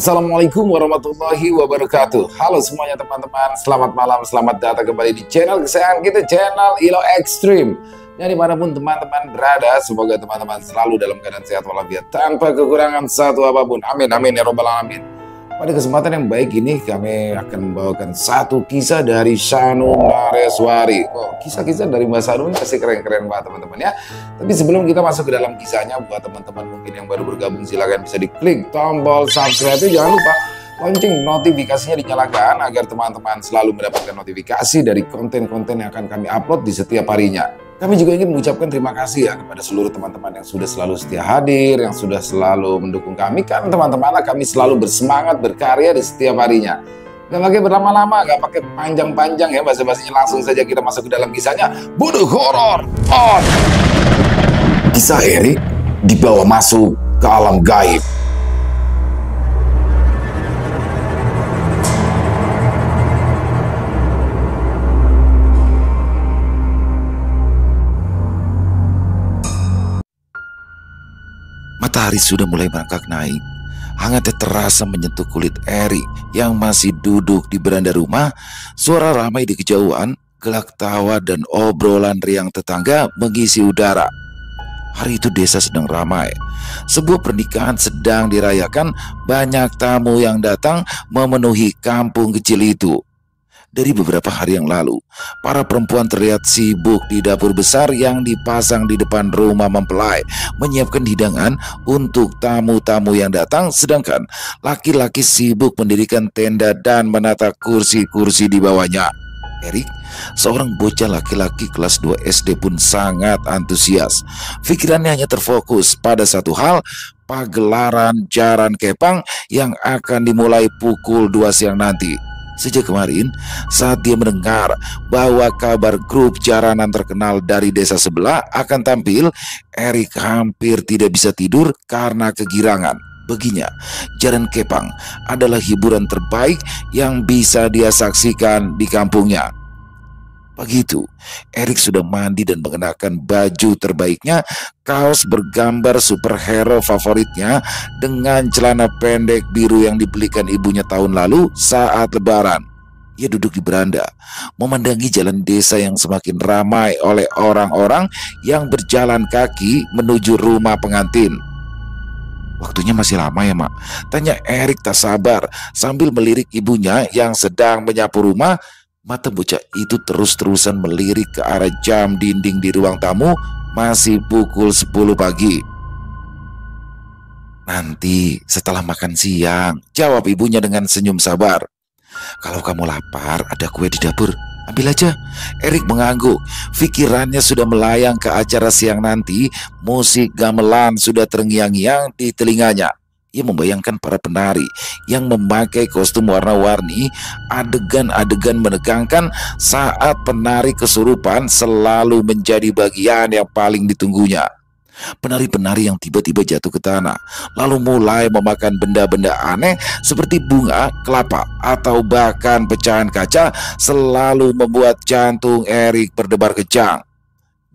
Assalamualaikum warahmatullahi wabarakatuh. Halo semuanya teman-teman, selamat malam, selamat datang kembali di channel kesayangan kita, channel Ilo Extreme. Dan dimanapun teman-teman berada, semoga teman-teman selalu dalam keadaan sehat walafiat tanpa kekurangan satu apapun. Amin, amin ya robbal alamin. Pada kesempatan yang baik ini kami akan membawakan satu kisah dari Shanu Mareswari. Kisah-kisah dari Mbak Shanu ini pasti keren-keren banget teman-teman ya. Tapi sebelum kita masuk ke dalam kisahnya, buat teman-teman mungkin yang baru bergabung, silahkan bisa diklik tombol subscribe itu, jangan lupa lonceng notifikasinya dinyalakan agar teman-teman selalu mendapatkan notifikasi dari konten-konten yang akan kami upload di setiap harinya. Kami juga ingin mengucapkan terima kasih ya kepada seluruh teman-teman yang sudah selalu setia hadir, yang sudah selalu mendukung kami, karena teman-teman kami selalu bersemangat berkarya di setiap harinya. Gak pakai berlama-lama, gak pakai panjang-panjang ya basa-basinya, langsung saja kita masuk ke dalam kisahnya. Bunuh horor on! Kisah Erik dibawa masuk ke alam gaib. Matahari sudah mulai merangkak naik. Hangatnya terasa menyentuh kulit Erik yang masih duduk di beranda rumah. Suara ramai di kejauhan, gelak tawa dan obrolan riang tetangga mengisi udara. Hari itu desa sedang ramai. Sebuah pernikahan sedang dirayakan. Banyak tamu yang datang memenuhi kampung kecil itu. Dari beberapa hari yang lalu, para perempuan terlihat sibuk di dapur besar yang dipasang di depan rumah mempelai, menyiapkan hidangan untuk tamu-tamu yang datang, sedangkan laki-laki sibuk mendirikan tenda dan menata kursi-kursi di bawahnya. Erik, seorang bocah laki-laki kelas 2 SD pun sangat antusias. Pikirannya hanya terfokus pada satu hal, pagelaran Jaran Kepang yang akan dimulai pukul 2 siang nanti. Sejak kemarin, saat dia mendengar bahwa kabar grup jaranan terkenal dari desa sebelah akan tampil, Erik hampir tidak bisa tidur karena kegirangan. Baginya, Jaran Kepang adalah hiburan terbaik yang bisa dia saksikan di kampungnya. Pagi itu, Erik sudah mandi dan mengenakan baju terbaiknya, kaos bergambar superhero favoritnya, dengan celana pendek biru yang dibelikan ibunya tahun lalu saat lebaran. Ia duduk di beranda, memandangi jalan desa yang semakin ramai oleh orang-orang yang berjalan kaki menuju rumah pengantin. "Waktunya masih lama ya, Mak?" tanya Erik tak sabar sambil melirik ibunya yang sedang menyapu rumah. Mata bocah itu terus-terusan melirik ke arah jam dinding di ruang tamu. Masih pukul 10 pagi. "Nanti setelah makan siang," jawab ibunya dengan senyum sabar. "Kalau kamu lapar, ada kue di dapur, ambil aja." Erik mengangguk. Pikirannya sudah melayang ke acara siang nanti. Musik gamelan sudah terngiang-ngiang di telinganya. Ia membayangkan para penari yang memakai kostum warna-warni. Adegan-adegan menegangkan saat penari kesurupan selalu menjadi bagian yang paling ditunggunya. Penari-penari yang tiba-tiba jatuh ke tanah, lalu mulai memakan benda-benda aneh seperti bunga, kelapa, atau bahkan pecahan kaca, selalu membuat jantung Erik berdebar kencang.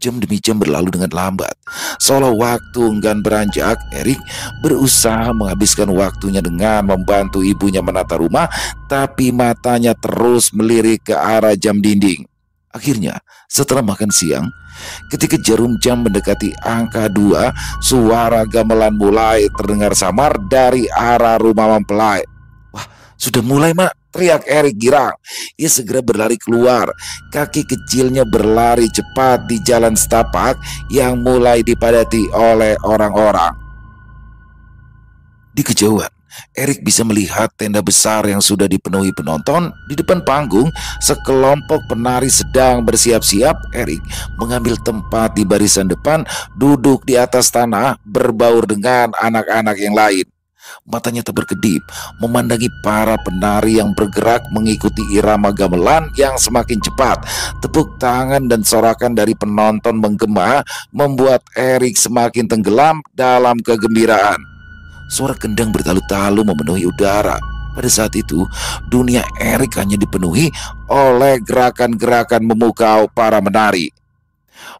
Jam demi jam berlalu dengan lambat. Seolah waktu enggan beranjak, Erik berusaha menghabiskan waktunya dengan membantu ibunya menata rumah, tapi matanya terus melirik ke arah jam dinding. Akhirnya, setelah makan siang, ketika jarum jam mendekati angka 2, suara gamelan mulai terdengar samar dari arah rumah mempelai. "Wah, sudah mulai, Mak!" teriak Erik girang. Ia segera berlari keluar. Kaki kecilnya berlari cepat di jalan setapak yang mulai dipadati oleh orang-orang. Di kejauhan, Erik bisa melihat tenda besar yang sudah dipenuhi penonton. Di depan panggung, sekelompok penari sedang bersiap-siap. Erik mengambil tempat di barisan depan, duduk di atas tanah, berbaur dengan anak-anak yang lain. Matanya tak berkedip memandangi para penari yang bergerak mengikuti irama gamelan yang semakin cepat. Tepuk tangan dan sorakan dari penonton menggema membuat Erik semakin tenggelam dalam kegembiraan. Suara kendang bertalu-talu memenuhi udara. Pada saat itu, dunia Erik hanya dipenuhi oleh gerakan-gerakan memukau para menari.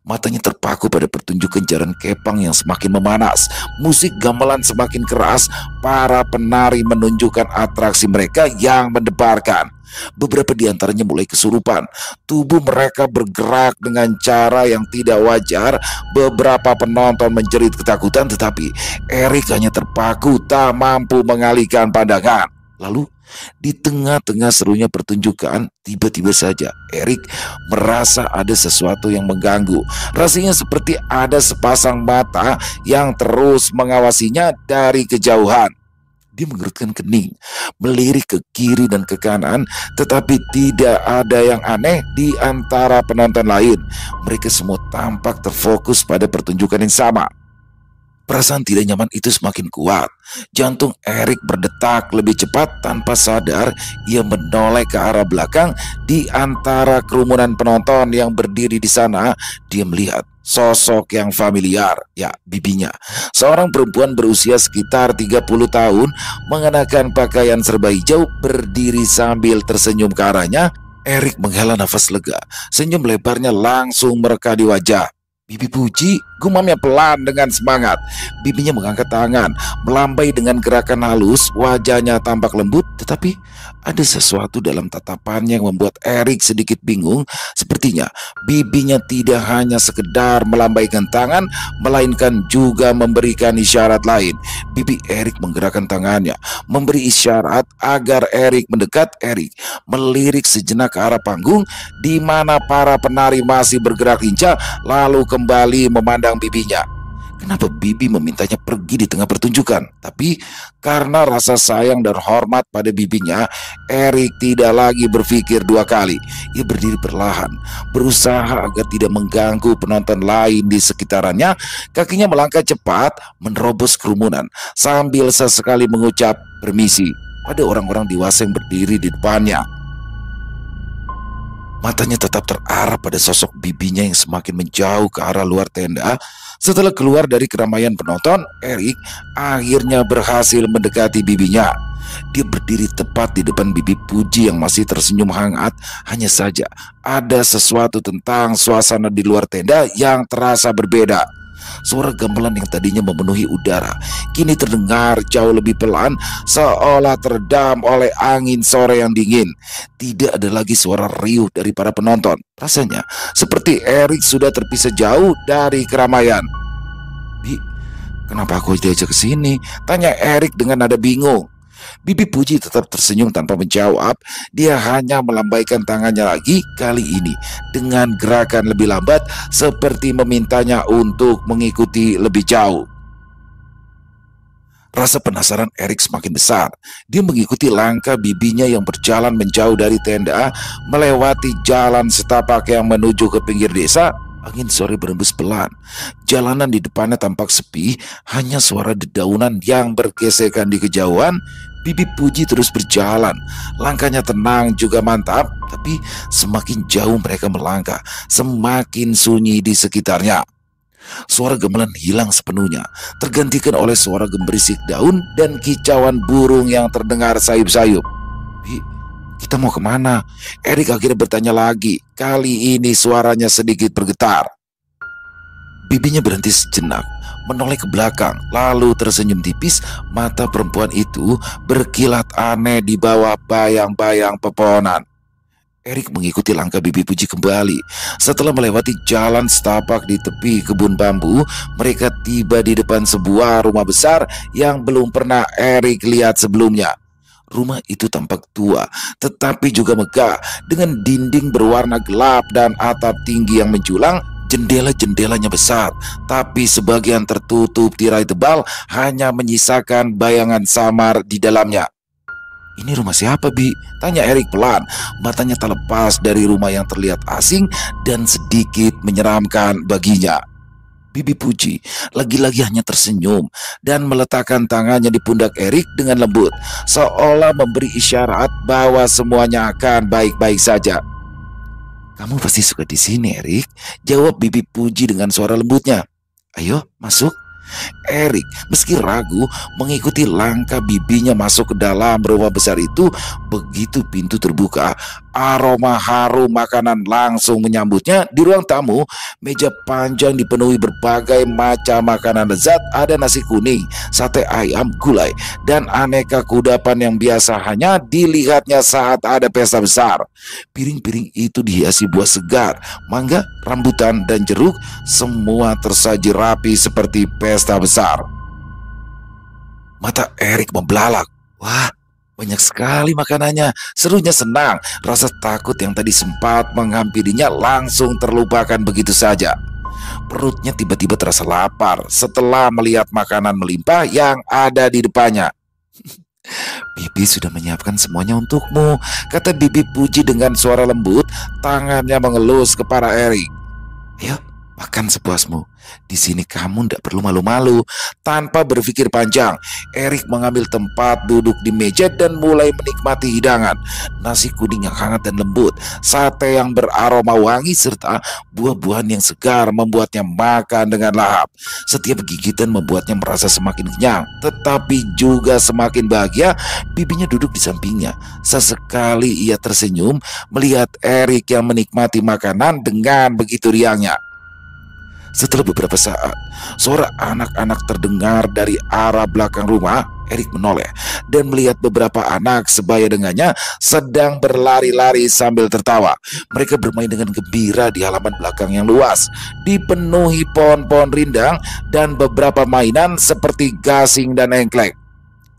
Matanya terpaku pada pertunjukan jaran kepang yang semakin memanas. Musik gamelan semakin keras. Para penari menunjukkan atraksi mereka yang mendebarkan. Beberapa di antaranya mulai kesurupan. Tubuh mereka bergerak dengan cara yang tidak wajar. Beberapa penonton menjerit ketakutan, tetapi Erik hanya terpaku, tak mampu mengalihkan pandangan. Lalu di tengah-tengah serunya pertunjukan, tiba-tiba saja Erik merasa ada sesuatu yang mengganggu. Rasanya seperti ada sepasang mata yang terus mengawasinya dari kejauhan. Dia mengerutkan kening, melirik ke kiri dan ke kanan, tetapi tidak ada yang aneh di antara penonton lain. Mereka semua tampak terfokus pada pertunjukan yang sama. Perasaan tidak nyaman itu semakin kuat. Jantung Erik berdetak lebih cepat. Tanpa sadar, ia menoleh ke arah belakang. Di antara kerumunan penonton yang berdiri di sana, dia melihat sosok yang familiar, ya, bibinya. Seorang perempuan berusia sekitar 30 tahun, mengenakan pakaian serba hijau, berdiri sambil tersenyum ke arahnya. Erik menghela nafas lega. Senyum lebarnya langsung mereka di wajah. "Bibi Puji," gumamnya pelan dengan semangat. Bibinya mengangkat tangan, melambai dengan gerakan halus. Wajahnya tampak lembut, tetapi ada sesuatu dalam tatapannya yang membuat Erik sedikit bingung. Sepertinya bibinya tidak hanya sekedar melambaikan tangan, melainkan juga memberikan isyarat lain. Bibi Erik menggerakkan tangannya, memberi isyarat agar Erik mendekat. Erik melirik sejenak ke arah panggung, di mana para penari masih bergerak lincah, lalu kembali memandang bibinya. Kenapa bibi memintanya pergi di tengah pertunjukan? Tapi karena rasa sayang dan hormat pada bibinya, Erik tidak lagi berpikir dua kali. Ia berdiri perlahan, berusaha agar tidak mengganggu penonton lain di sekitarannya. Kakinya melangkah cepat, menerobos kerumunan, sambil sesekali mengucap permisi pada orang-orang dewasa yang berdiri di depannya. Matanya tetap terarah pada sosok bibinya yang semakin menjauh ke arah luar tenda. Setelah keluar dari keramaian penonton, Erik akhirnya berhasil mendekati bibinya. Dia berdiri tepat di depan Bibi Puji yang masih tersenyum hangat. Hanya saja ada sesuatu tentang suasana di luar tenda yang terasa berbeda. Suara gamelan yang tadinya memenuhi udara kini terdengar jauh lebih pelan, seolah teredam oleh angin sore yang dingin. Tidak ada lagi suara riuh dari para penonton. Rasanya seperti Erik sudah terpisah jauh dari keramaian. "Bi, kenapa aku diajak ke sini?" tanya Erik dengan nada bingung. Bibi Puji tetap tersenyum tanpa menjawab. Dia hanya melambaikan tangannya lagi, kali ini dengan gerakan lebih lambat, seperti memintanya untuk mengikuti lebih jauh. Rasa penasaran Erik semakin besar. Dia mengikuti langkah bibinya yang berjalan menjauh dari tenda, melewati jalan setapak yang menuju ke pinggir desa. Angin sore berembus pelan. Jalanan di depannya tampak sepi, hanya suara dedaunan yang bergesekan di kejauhan. Bibi Puji terus berjalan. Langkahnya tenang juga mantap, tapi semakin jauh mereka melangkah, semakin sunyi di sekitarnya. Suara gamelan hilang sepenuhnya, tergantikan oleh suara gemerisik daun dan kicauan burung yang terdengar sayup-sayup. "Bi, kita mau kemana?" Erik akhirnya bertanya lagi. Kali ini suaranya sedikit bergetar. Bibinya berhenti sejenak, menoleh ke belakang, lalu tersenyum tipis. Mata perempuan itu berkilat aneh di bawah bayang-bayang pepohonan. Erik mengikuti langkah Bibi Puji kembali. Setelah melewati jalan setapak di tepi kebun bambu, mereka tiba di depan sebuah rumah besar yang belum pernah Erik lihat sebelumnya. Rumah itu tampak tua, tetapi juga megah, dengan dinding berwarna gelap dan atap tinggi yang menjulang. Jendela-jendelanya besar, tapi sebagian tertutup tirai tebal, hanya menyisakan bayangan samar di dalamnya. "Ini rumah siapa, Bi?" tanya Erik pelan. Matanya tak lepas dari rumah yang terlihat asing dan sedikit menyeramkan baginya. Bibi Puji lagi-lagi hanya tersenyum dan meletakkan tangannya di pundak Erik dengan lembut, seolah memberi isyarat bahwa semuanya akan baik-baik saja. "Kamu pasti suka di sini, Erik," jawab Bibi Puji dengan suara lembutnya. "Ayo, masuk." Erik meski ragu mengikuti langkah bibinya masuk ke dalam rumah besar itu. Begitu pintu terbuka, aroma harum makanan langsung menyambutnya. Di ruang tamu, meja panjang dipenuhi berbagai macam makanan lezat. Ada nasi kuning, sate ayam, gulai, dan aneka kudapan yang biasa hanya dilihatnya saat ada pesta besar. Piring-piring itu dihiasi buah segar, mangga, rambutan, dan jeruk. Semua tersaji rapi seperti pesta besar. Mata Erik membelalak. Wah, banyak sekali makanannya. Serunya senang. Rasa takut yang tadi sempat menghampirinya langsung terlupakan begitu saja. Perutnya tiba-tiba terasa lapar setelah melihat makanan melimpah yang ada di depannya. Bibi sudah menyiapkan semuanya untukmu, kata Bibi Puji dengan suara lembut. Tangannya mengelus kepala Erik. Ayo, makan sepuasmu. Di sini kamu tidak perlu malu-malu. Tanpa berpikir panjang, Erik mengambil tempat duduk di meja dan mulai menikmati hidangan. Nasi kuning yang hangat dan lembut, sate yang beraroma wangi, serta buah-buahan yang segar membuatnya makan dengan lahap. Setiap gigitan membuatnya merasa semakin kenyang, tetapi juga semakin bahagia. Bibinya duduk di sampingnya. Sesekali ia tersenyum melihat Erik yang menikmati makanan dengan begitu riangnya. Setelah beberapa saat, suara anak-anak terdengar dari arah belakang rumah. Erik menoleh dan melihat beberapa anak sebaya dengannya sedang berlari-lari sambil tertawa. Mereka bermain dengan gembira di halaman belakang yang luas, dipenuhi pohon-pohon rindang dan beberapa mainan seperti gasing dan engklek.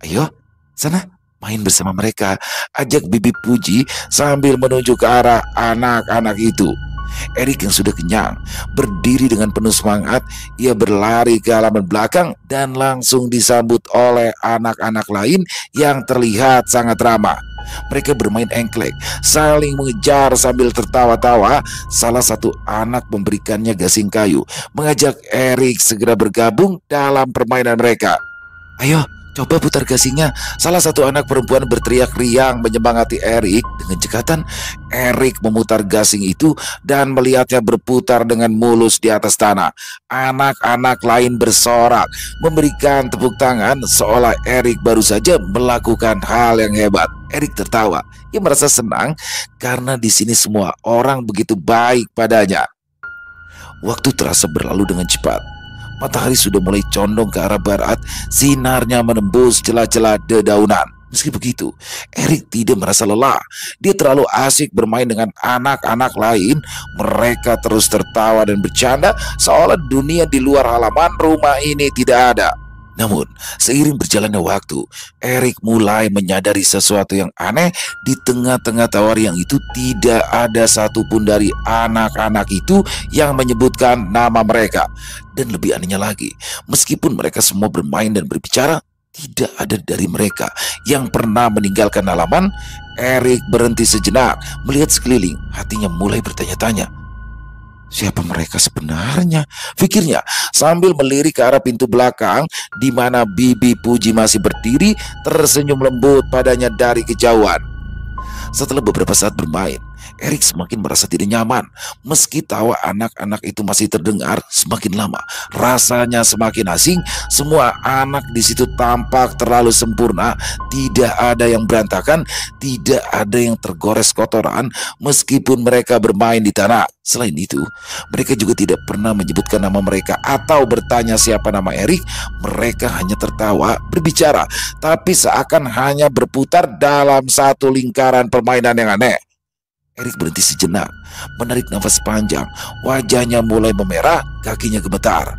Ayo, sana main bersama mereka, ajak Bibi Puji sambil menunjuk ke arah anak-anak itu. Erik yang sudah kenyang berdiri dengan penuh semangat. Ia berlari ke halaman belakang dan langsung disambut oleh anak-anak lain yang terlihat sangat ramah. Mereka bermain engklek, saling mengejar sambil tertawa-tawa. Salah satu anak memberikannya gasing kayu, mengajak Erik segera bergabung dalam permainan mereka. Ayo, coba putar gasingnya. Salah satu anak perempuan berteriak riang menyemangati Erik. Dengan cekatan, Erik memutar gasing itu dan melihatnya berputar dengan mulus di atas tanah. Anak-anak lain bersorak, memberikan tepuk tangan seolah Erik baru saja melakukan hal yang hebat. Erik tertawa. Ia merasa senang karena di sini semua orang begitu baik padanya. Waktu terasa berlalu dengan cepat. Matahari sudah mulai condong ke arah barat, sinarnya menembus celah-celah dedaunan. Meski begitu, Erik tidak merasa lelah. Dia terlalu asik bermain dengan anak-anak lain. Mereka terus tertawa dan bercanda seolah dunia di luar halaman rumah ini tidak ada. Namun, seiring berjalannya waktu, Erik mulai menyadari sesuatu yang aneh. Di tengah-tengah tawa yang itu tidak ada satupun dari anak-anak itu yang menyebutkan nama mereka. Dan lebih anehnya lagi, meskipun mereka semua bermain dan berbicara, tidak ada dari mereka yang pernah meninggalkan halaman. Erik berhenti sejenak, melihat sekeliling. Hatinya mulai bertanya-tanya. Siapa mereka sebenarnya? Pikirnya sambil melirik ke arah pintu belakang di mana Bibi Puji masih berdiri tersenyum lembut padanya dari kejauhan. Setelah beberapa saat bermain, Erik semakin merasa tidak nyaman. Meski tawa anak-anak itu masih terdengar, semakin lama rasanya semakin asing. Semua anak di situ tampak terlalu sempurna. Tidak ada yang berantakan, tidak ada yang tergores kotoran meskipun mereka bermain di tanah. Selain itu, mereka juga tidak pernah menyebutkan nama mereka atau bertanya siapa nama Erik. Mereka hanya tertawa, berbicara, tapi seakan hanya berputar dalam satu lingkaran permainan yang aneh. Erik berhenti sejenak, menarik nafas panjang. Wajahnya mulai memerah, kakinya gemetar.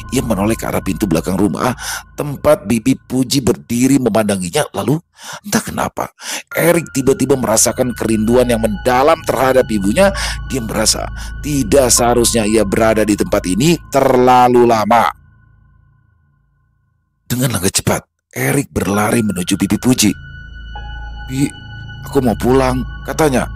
Ia menoleh ke arah pintu belakang rumah, tempat Bibi Puji berdiri memandanginya. Lalu, entah kenapa, Erik tiba-tiba merasakan kerinduan yang mendalam terhadap ibunya. Dia merasa tidak seharusnya ia berada di tempat ini terlalu lama. Dengan langkah cepat, Erik berlari menuju Bibi Puji. Bi, aku mau pulang, katanya.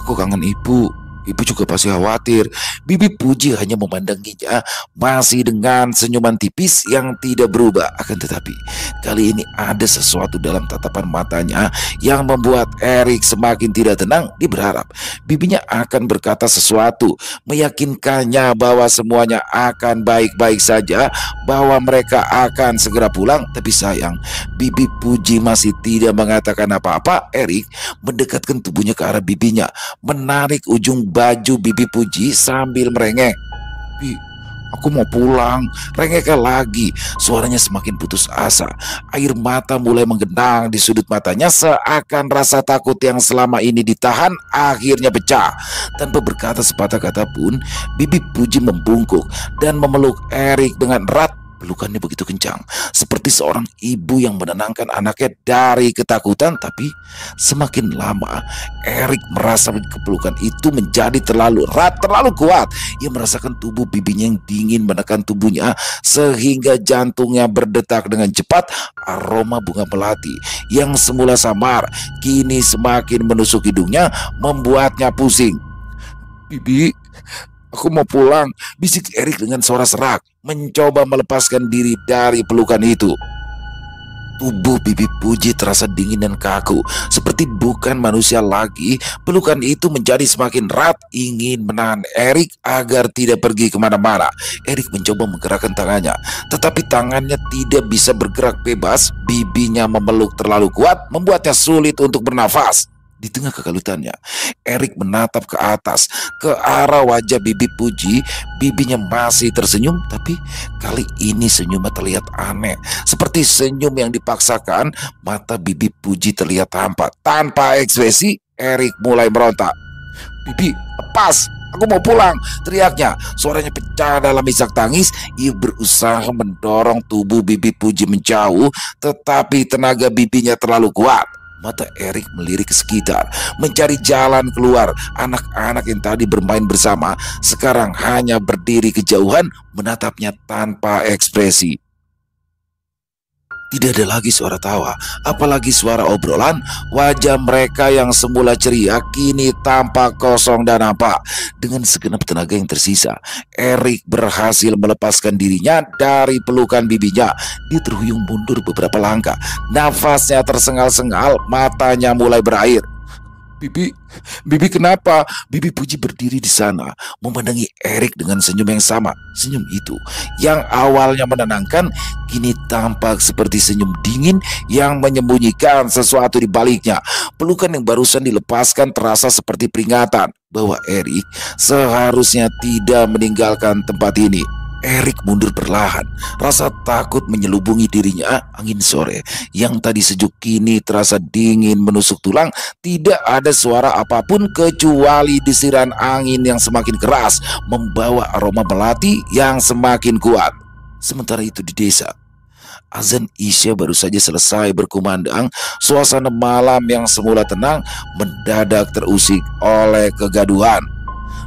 Aku kangen ibu. Ibu juga pasti khawatir. Bibi Puji hanya memandanginya masih dengan senyuman tipis yang tidak berubah. Akan tetapi kali ini ada sesuatu dalam tatapan matanya yang membuat Erik semakin tidak tenang. Dia berharap bibinya akan berkata sesuatu, meyakinkannya bahwa semuanya akan baik-baik saja, bahwa mereka akan segera pulang. Tapi sayang, Bibi Puji masih tidak mengatakan apa-apa. Erik mendekatkan tubuhnya ke arah bibinya, menarik ujung baju Bibi Puji sambil merengek. "Bi, aku mau pulang," rengeknya lagi. Suaranya semakin putus asa. Air mata mulai menggenang di sudut matanya, seakan rasa takut yang selama ini ditahan akhirnya pecah. Tanpa berkata sepatah kata pun, Bibi Puji membungkuk dan memeluk Erik dengan erat. Pelukannya begitu kencang, seperti seorang ibu yang menenangkan anaknya dari ketakutan. Tapi semakin lama, Erik merasa kepelukan itu menjadi terlalu erat, terlalu kuat. Ia merasakan tubuh bibinya yang dingin menekan tubuhnya, sehingga jantungnya berdetak dengan cepat. Aroma bunga melati yang semula samar, kini semakin menusuk hidungnya, membuatnya pusing. "Bibi, aku mau pulang," bisik Erik dengan suara serak, mencoba melepaskan diri dari pelukan itu. Tubuh Bibi Puji terasa dingin dan kaku, seperti bukan manusia lagi. Pelukan itu menjadi semakin erat, ingin menahan Erik agar tidak pergi kemana-mana. Erik mencoba menggerakkan tangannya, tetapi tangannya tidak bisa bergerak bebas. Bibinya memeluk terlalu kuat, membuatnya sulit untuk bernafas. Di tengah kekalutannya, Erik menatap ke atas, ke arah wajah Bibi Puji. Bibinya masih tersenyum, tapi kali ini senyumnya terlihat aneh, seperti senyum yang dipaksakan. Mata Bibi Puji terlihat hampa. Tanpa ekspresi, Erik mulai meronta. "Bibi, lepas! Aku mau pulang!" teriaknya. Suaranya pecah dalam isak tangis. Ia berusaha mendorong tubuh Bibi Puji menjauh, tetapi tenaga bibinya terlalu kuat. Mata Erik melirik ke sekitar, mencari jalan keluar. Anak-anak yang tadi bermain bersama sekarang hanya berdiri kejauhan, menatapnya tanpa ekspresi. Tidak ada lagi suara tawa, apalagi suara obrolan. Wajah mereka yang semula ceria kini tampak kosong dan hampa. Dengan segenap tenaga yang tersisa, Erik berhasil melepaskan dirinya dari pelukan bibinya. Dia terhuyung mundur beberapa langkah, nafasnya tersengal-sengal, matanya mulai berair. Bibi kenapa?" Bibi Puji berdiri di sana, memandangi Erik dengan senyum yang sama. Senyum itu yang awalnya menenangkan, kini tampak seperti senyum dingin yang menyembunyikan sesuatu di baliknya. Pelukan yang barusan dilepaskan terasa seperti peringatan bahwa Erik seharusnya tidak meninggalkan tempat ini. Erik mundur perlahan, rasa takut menyelubungi dirinya. Angin sore yang tadi sejuk kini terasa dingin menusuk tulang. Tidak ada suara apapun kecuali desiran angin yang semakin keras, membawa aroma melati yang semakin kuat. Sementara itu di desa, azan Isya baru saja selesai berkumandang. Suasana malam yang semula tenang mendadak terusik oleh kegaduhan.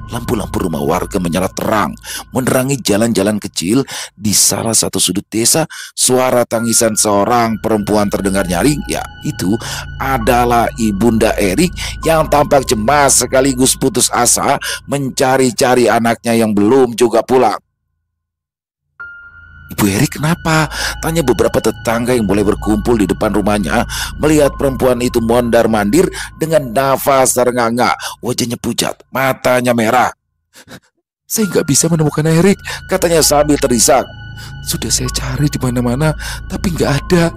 Lampu-lampu rumah warga menyala terang, menerangi jalan-jalan kecil. Di salah satu sudut desa, suara tangisan seorang perempuan terdengar nyaring. Ya, itu adalah ibunda Erik yang tampak cemas sekaligus putus asa mencari-cari anaknya yang belum juga pulang. "Ibu Erik kenapa?" tanya beberapa tetangga yang mulai berkumpul di depan rumahnya. Melihat perempuan itu mondar-mandir dengan nafas terengah-engah, wajahnya pucat, matanya merah. "Saya nggak bisa menemukan Erik," katanya sambil terisak. "Sudah saya cari di mana-mana, tapi nggak ada.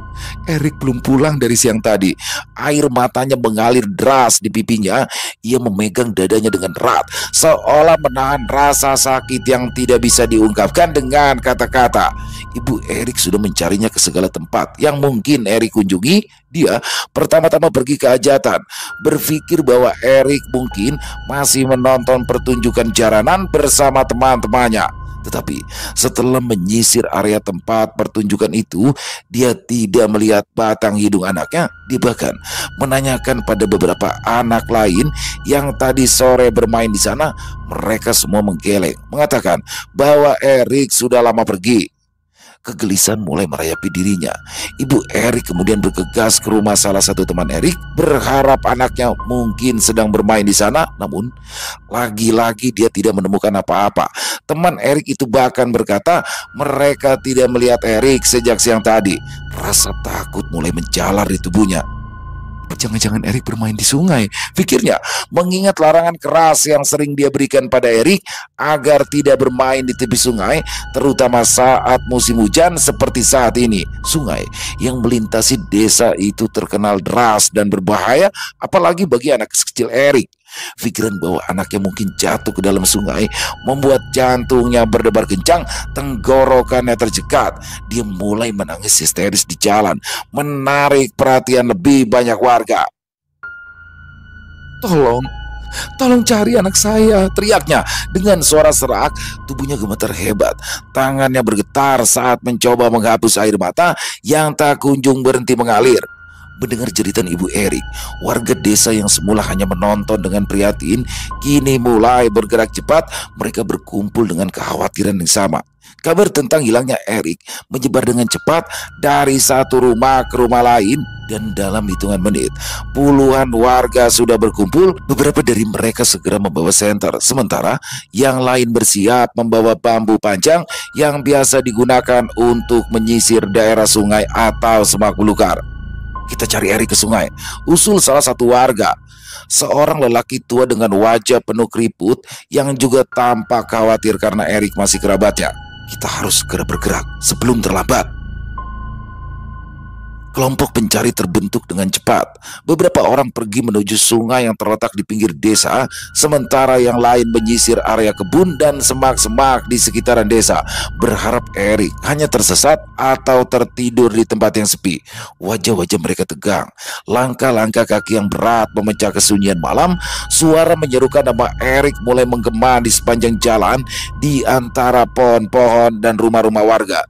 Erik belum pulang dari siang tadi." Air matanya mengalir deras di pipinya. Ia memegang dadanya dengan erat, seolah menahan rasa sakit yang tidak bisa diungkapkan dengan kata-kata. Ibu Erik sudah mencarinya ke segala tempat yang mungkin Erik kunjungi. Dia pertama-tama pergi ke hajatan, berpikir bahwa Erik mungkin masih menonton pertunjukan jaranan bersama teman-temannya. Tetapi setelah menyisir area tempat pertunjukan itu, dia tidak melihat batang hidung anaknya. Dia bahkan menanyakan pada beberapa anak lain yang tadi sore bermain di sana. Mereka semua menggeleng, mengatakan bahwa Erik sudah lama pergi. Kegelisahan mulai merayapi dirinya. Ibu Erik kemudian bergegas ke rumah salah satu teman Erik, berharap anaknya mungkin sedang bermain di sana. Namun, lagi-lagi dia tidak menemukan apa-apa. Teman Erik itu bahkan berkata mereka tidak melihat Erik sejak siang tadi. Rasa takut mulai menjalar di tubuhnya. Jangan-jangan Erik bermain di sungai, pikirnya, mengingat larangan keras yang sering dia berikan pada Erik agar tidak bermain di tepi sungai, terutama saat musim hujan seperti saat ini. Sungai yang melintasi desa itu terkenal deras dan berbahaya, apalagi bagi anak kecil Erik. Pikiran bahwa anaknya mungkin jatuh ke dalam sungai membuat jantungnya berdebar kencang, tenggorokannya tercekat. Dia mulai menangis histeris di jalan, menarik perhatian lebih banyak warga. Tolong, tolong cari anak saya, teriaknya dengan suara serak. Tubuhnya gemetar hebat, tangannya bergetar saat mencoba menghapus air mata yang tak kunjung berhenti mengalir. Mendengar jeritan Ibu Erik, warga desa yang semula hanya menonton dengan prihatin, kini mulai bergerak cepat. Mereka berkumpul dengan kekhawatiran yang sama. Kabar tentang hilangnya Erik menyebar dengan cepat dari satu rumah ke rumah lain, dan dalam hitungan menit, puluhan warga sudah berkumpul. Beberapa dari mereka segera membawa senter, sementara yang lain bersiap membawa bambu panjang yang biasa digunakan untuk menyisir daerah sungai atau semak belukar. Kita cari Erik ke sungai, usul salah satu warga. Seorang lelaki tua dengan wajah penuh keriput yang juga tampak khawatir karena Erik masih kerabatnya. Kita harus segera bergerak sebelum terlambat. Kelompok pencari terbentuk dengan cepat. Beberapa orang pergi menuju sungai yang terletak di pinggir desa, sementara yang lain menyisir area kebun dan semak-semak di sekitaran desa, berharap Erik hanya tersesat atau tertidur di tempat yang sepi. Wajah-wajah mereka tegang, langkah-langkah kaki yang berat memecah kesunyian malam. Suara menyerukan nama Erik mulai menggema di sepanjang jalan di antara pohon-pohon dan rumah-rumah warga.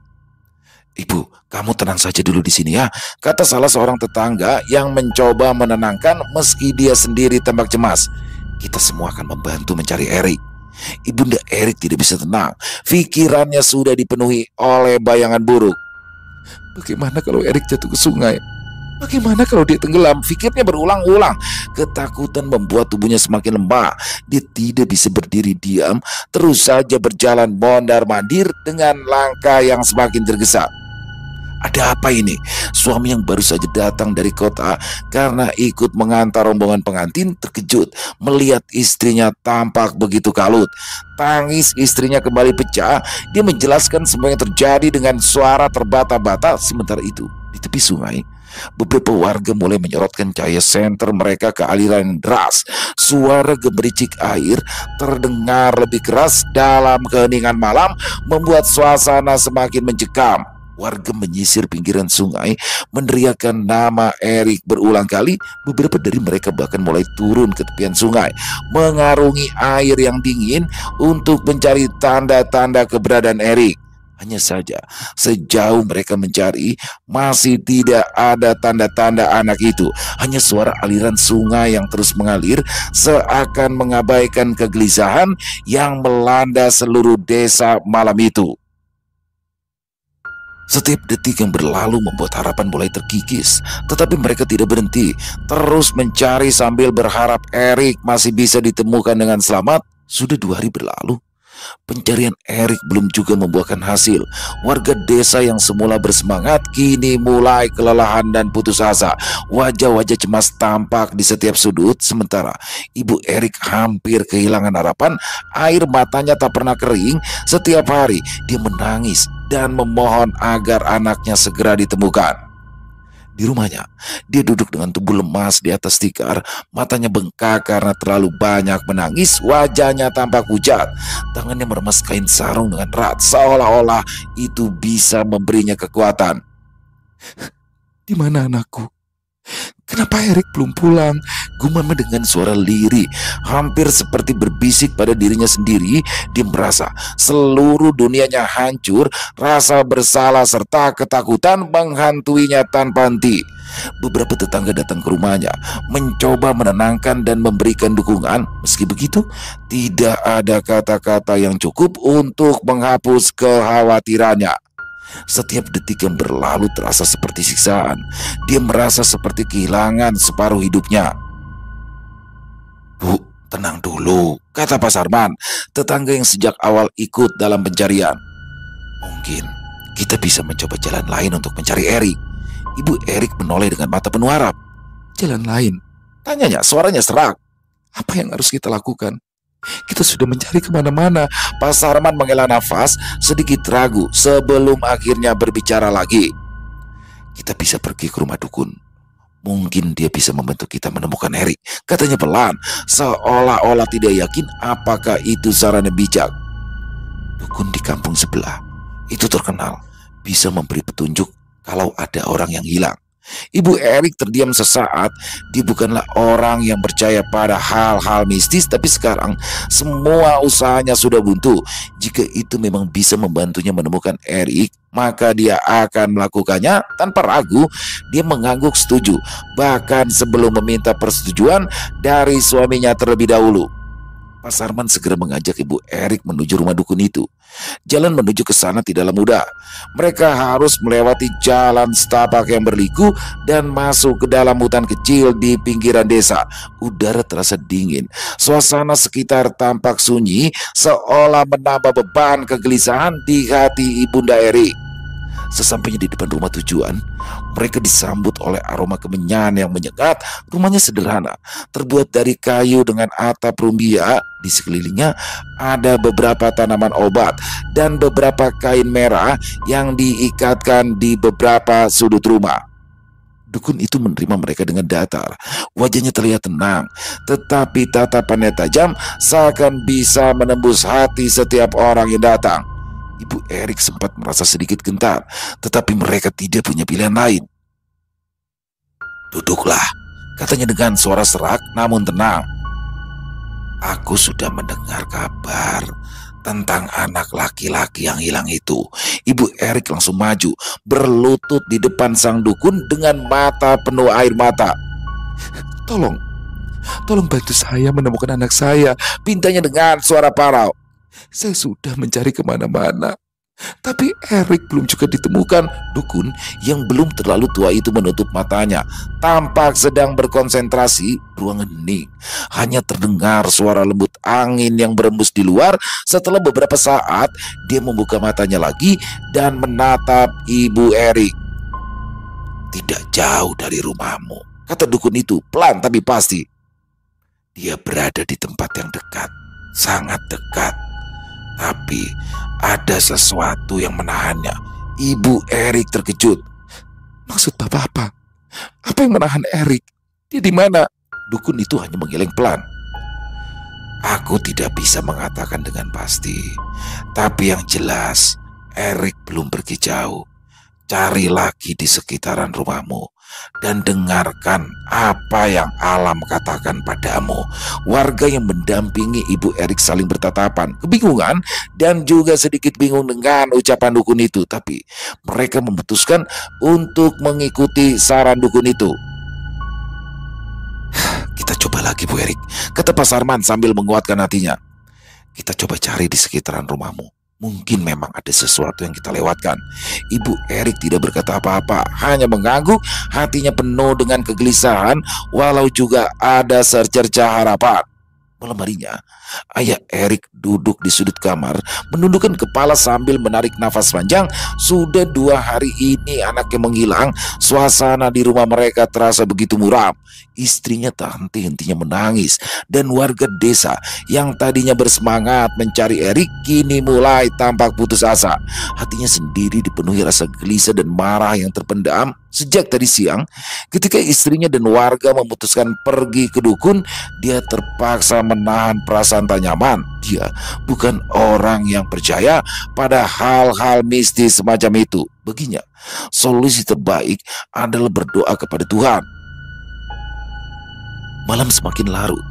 Ibu, kamu tenang saja dulu di sini ya, kata salah seorang tetangga yang mencoba menenangkan meski dia sendiri tampak cemas. Kita semua akan membantu mencari Erik. Ibunda Erik tidak bisa tenang, pikirannya sudah dipenuhi oleh bayangan buruk. Bagaimana kalau Erik jatuh ke sungai? Bagaimana kalau dia tenggelam? Pikirnya berulang-ulang. Ketakutan membuat tubuhnya semakin lemah. Dia tidak bisa berdiri diam, terus saja berjalan mondar-mandir dengan langkah yang semakin tergesa. Ada apa ini? Suami yang baru saja datang dari kota karena ikut mengantar rombongan pengantin terkejut melihat istrinya tampak begitu kalut. Tangis istrinya kembali pecah. Dia menjelaskan semua yang terjadi dengan suara terbata-bata. Sementara itu, di tepi sungai, beberapa warga mulai menyorotkan cahaya senter mereka ke aliran yang deras. Suara gemericik air terdengar lebih keras dalam keheningan malam, membuat suasana semakin mencekam. Warga menyisir pinggiran sungai, meneriakkan nama Erik berulang kali. Beberapa dari mereka bahkan mulai turun ke tepian sungai, mengarungi air yang dingin untuk mencari tanda-tanda keberadaan Erik. Hanya saja, sejauh mereka mencari, masih tidak ada tanda-tanda anak itu. Hanya suara aliran sungai yang terus mengalir, seakan mengabaikan kegelisahan yang melanda seluruh desa malam itu. Setiap detik yang berlalu membuat harapan mulai terkikis, tetapi mereka tidak berhenti, terus mencari sambil berharap Erik masih bisa ditemukan dengan selamat. Sudah 2 hari berlalu, pencarian Erik belum juga membuahkan hasil. Warga desa yang semula bersemangat kini mulai kelelahan dan putus asa. Wajah-wajah cemas tampak di setiap sudut, sementara Ibu Erik hampir kehilangan harapan. Air matanya tak pernah kering. Setiap hari dia menangis dan memohon agar anaknya segera ditemukan. Di rumahnya, dia duduk dengan tubuh lemas di atas tikar, matanya bengkak karena terlalu banyak menangis, wajahnya tampak pucat, tangannya meremas kain sarung dengan erat, seolah-olah itu bisa memberinya kekuatan. Di mana anakku? Kenapa Erik belum pulang? Gumamnya dengan suara lirih, hampir seperti berbisik pada dirinya sendiri. Dia merasa seluruh dunianya hancur, rasa bersalah serta ketakutan menghantuinya tanpa henti. Beberapa tetangga datang ke rumahnya, mencoba menenangkan dan memberikan dukungan. Meski begitu, tidak ada kata-kata yang cukup untuk menghapus kekhawatirannya. Setiap detik yang berlalu terasa seperti siksaan. Dia merasa seperti kehilangan separuh hidupnya. "Bu, tenang dulu," kata Pak Sarman, tetangga yang sejak awal ikut dalam pencarian. "Mungkin kita bisa mencoba jalan lain untuk mencari Erik." Ibu Erik menoleh dengan mata penuh harap. "Jalan lain?" tanyanya, suaranya serak. "Apa yang harus kita lakukan? Kita sudah mencari kemana-mana." Pak Sarman menghela nafas sedikit ragu sebelum akhirnya berbicara lagi. "Kita bisa pergi ke rumah dukun. Mungkin dia bisa membantu kita menemukan Erik," katanya pelan, seolah-olah tidak yakin apakah itu saran yang bijak. "Dukun di kampung sebelah itu terkenal bisa memberi petunjuk kalau ada orang yang hilang." Ibu Erik terdiam sesaat. Dia bukanlah orang yang percaya pada hal-hal mistis, tapi sekarang semua usahanya sudah buntu. Jika itu memang bisa membantunya menemukan Erik, maka dia akan melakukannya tanpa ragu. Dia mengangguk setuju, bahkan sebelum meminta persetujuan dari suaminya terlebih dahulu. Pak Sarman segera mengajak Ibu Erik menuju rumah dukun itu. Jalan menuju ke sana tidaklah mudah. Mereka harus melewati jalan setapak yang berliku dan masuk ke dalam hutan kecil di pinggiran desa. Udara terasa dingin. Suasana sekitar tampak sunyi, seolah menambah beban kegelisahan di hati Ibunda Erik. Sesampainya di depan rumah tujuan, mereka disambut oleh aroma kemenyan yang menyengat. Rumahnya sederhana, terbuat dari kayu dengan atap rumbia. Di sekelilingnya ada beberapa tanaman obat dan beberapa kain merah yang diikatkan di beberapa sudut rumah. Dukun itu menerima mereka dengan datar. Wajahnya terlihat tenang, tetapi tatapannya tajam, seakan bisa menembus hati setiap orang yang datang. Ibu Erik sempat merasa sedikit gentar, tetapi mereka tidak punya pilihan lain. "Duduklah," katanya dengan suara serak namun tenang. "Aku sudah mendengar kabar tentang anak laki-laki yang hilang itu." Ibu Erik langsung maju, berlutut di depan sang dukun dengan mata penuh air mata. Tolong bantu saya menemukan anak saya," pintanya dengan suara parau. "Saya sudah mencari kemana-mana, tapi Erik belum juga ditemukan." Dukun yang belum terlalu tua itu menutup matanya, tampak sedang berkonsentrasi. Ruangan hening, hanya terdengar suara lembut angin yang berembus di luar. Setelah beberapa saat, dia membuka matanya lagi dan menatap Ibu Erik. "Tidak jauh dari rumahmu," kata dukun itu pelan tapi pasti. "Dia berada di tempat yang dekat, sangat dekat. Tapi ada sesuatu yang menahannya." Ibu Erik terkejut. "Maksud Bapak apa? Apa yang menahan Erik? Dia di mana?" Dukun itu hanya menggeleng pelan. "Aku tidak bisa mengatakan dengan pasti. Tapi yang jelas, Erik belum pergi jauh. Cari lagi di sekitaran rumahmu dan dengarkan apa yang alam katakan padamu." Warga yang mendampingi Ibu Erik saling bertatapan, kebingungan dan juga sedikit bingung dengan ucapan dukun itu. Tapi mereka memutuskan untuk mengikuti saran dukun itu. "Kita coba lagi, Bu Erik," kata Pak Sarman sambil menguatkan hatinya. "Kita coba cari di sekitaran rumahmu. Mungkin memang ada sesuatu yang kita lewatkan." Ibu Erik tidak berkata apa-apa, hanya mengangguk, hatinya penuh dengan kegelisahan, walau juga ada secercah harapan. Malam harinya, ayah Erik duduk di sudut kamar, menundukkan kepala sambil menarik nafas panjang. Sudah 2 hari ini anaknya menghilang. Suasana di rumah mereka terasa begitu muram. Istrinya tak henti-hentinya menangis, dan warga desa yang tadinya bersemangat mencari Erik kini mulai tampak putus asa. Hatinya sendiri dipenuhi rasa gelisah dan marah yang terpendam sejak tadi siang. Ketika istrinya dan warga memutuskan pergi ke dukun, dia terpaksa menahan perasaan tak nyaman. Dia bukan orang yang percaya pada hal-hal mistis semacam itu. Baginya, solusi terbaik adalah berdoa kepada Tuhan. Malam semakin larut.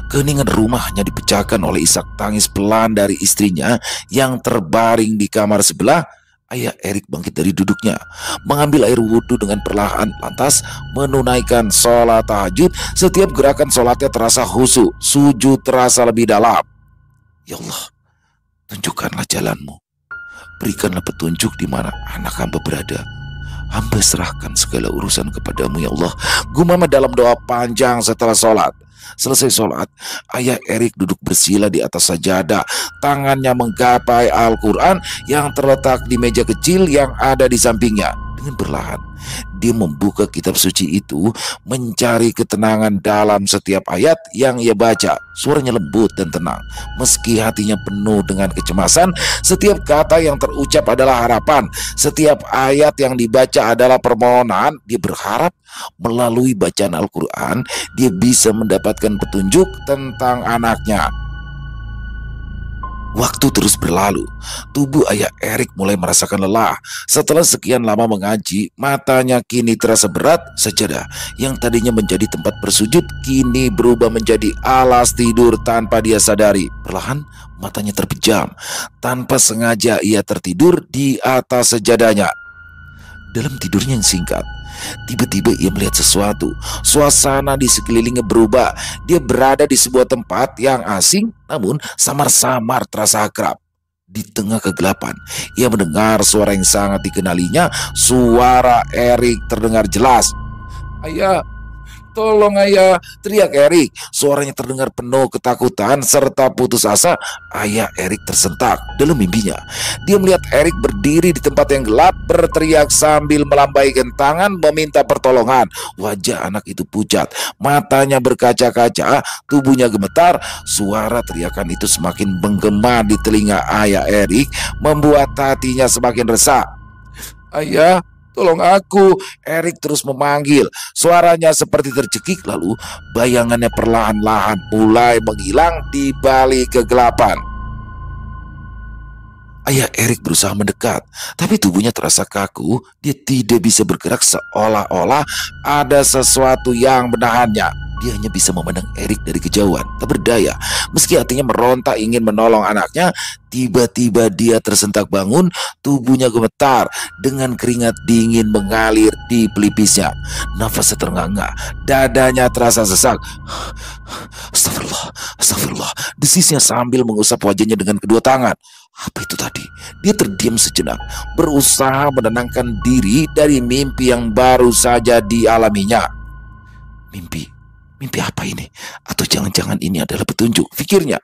Keheningan rumah hanya dipecahkan oleh isak tangis pelan dari istrinya yang terbaring di kamar sebelah. Ayah Erik bangkit dari duduknya, mengambil air wudhu dengan perlahan, lantas menunaikan sholat tahajud. Setiap gerakan sholatnya terasa khusyuk, sujud terasa lebih dalam. "Ya Allah, tunjukkanlah jalanmu. Berikanlah petunjuk di mana anak hamba berada. Hamba serahkan segala urusan kepadamu ya Allah, gumama dalam doa panjang setelah sholat. Selesai sholat, ayah Erik duduk bersila di atas sajadah. Tangannya menggapai Al-Quran yang terletak di meja kecil yang ada di sampingnya. Dengan perlahan, dia membuka kitab suci itu, mencari ketenangan dalam setiap ayat yang ia baca. Suaranya lembut dan tenang. Meski hatinya penuh dengan kecemasan, setiap kata yang terucap adalah harapan. Setiap ayat yang dibaca adalah permohonan. Dia berharap melalui bacaan Al-Quran, dia bisa mendapatkan petunjuk tentang anaknya. Waktu terus berlalu, tubuh ayah Erik mulai merasakan lelah. Setelah sekian lama mengaji, matanya kini terasa berat. Sajadah yang tadinya menjadi tempat bersujud kini berubah menjadi alas tidur tanpa dia sadari. Perlahan matanya terpejam. Tanpa sengaja ia tertidur di atas sajadahnya. Dalam tidurnya yang singkat, tiba-tiba ia melihat sesuatu. Suasana di sekelilingnya berubah. Dia berada di sebuah tempat yang asing, namun samar-samar terasa akrab. Di tengah kegelapan, ia mendengar suara yang sangat dikenalinya. Suara Erik terdengar jelas. "Ayah, tolong ayah!" teriak Erik. Suaranya terdengar penuh ketakutan serta putus asa. Ayah Erik tersentak. Dalam mimpinya, dia melihat Erik berdiri di tempat yang gelap, berteriak sambil melambaikan tangan meminta pertolongan. Wajah anak itu pucat, matanya berkaca-kaca, tubuhnya gemetar. Suara teriakan itu semakin menggema di telinga ayah Erik, membuat hatinya semakin resah. "Ayah, tolong aku!" Erik terus memanggil. Suaranya seperti tercekik, lalu bayangannya perlahan-lahan mulai menghilang di balik kegelapan. Ayah Erik berusaha mendekat, tapi tubuhnya terasa kaku. Dia tidak bisa bergerak, seolah-olah ada sesuatu yang menahannya. Dia hanya bisa memandang Erik dari kejauhan, tak berdaya. Meski hatinya meronta ingin menolong anaknya, tiba-tiba dia tersentak bangun. Tubuhnya gemetar dengan keringat dingin mengalir di pelipisnya. Nafasnya terengah-engah, dadanya terasa sesak. "Astagfirullah, astagfirullah," desisnya sambil mengusap wajahnya dengan kedua tangan. Apa itu tadi? Dia terdiam sejenak, berusaha menenangkan diri dari mimpi yang baru saja dialaminya. Mimpi apa ini? Atau jangan-jangan ini adalah petunjuk, pikirnya.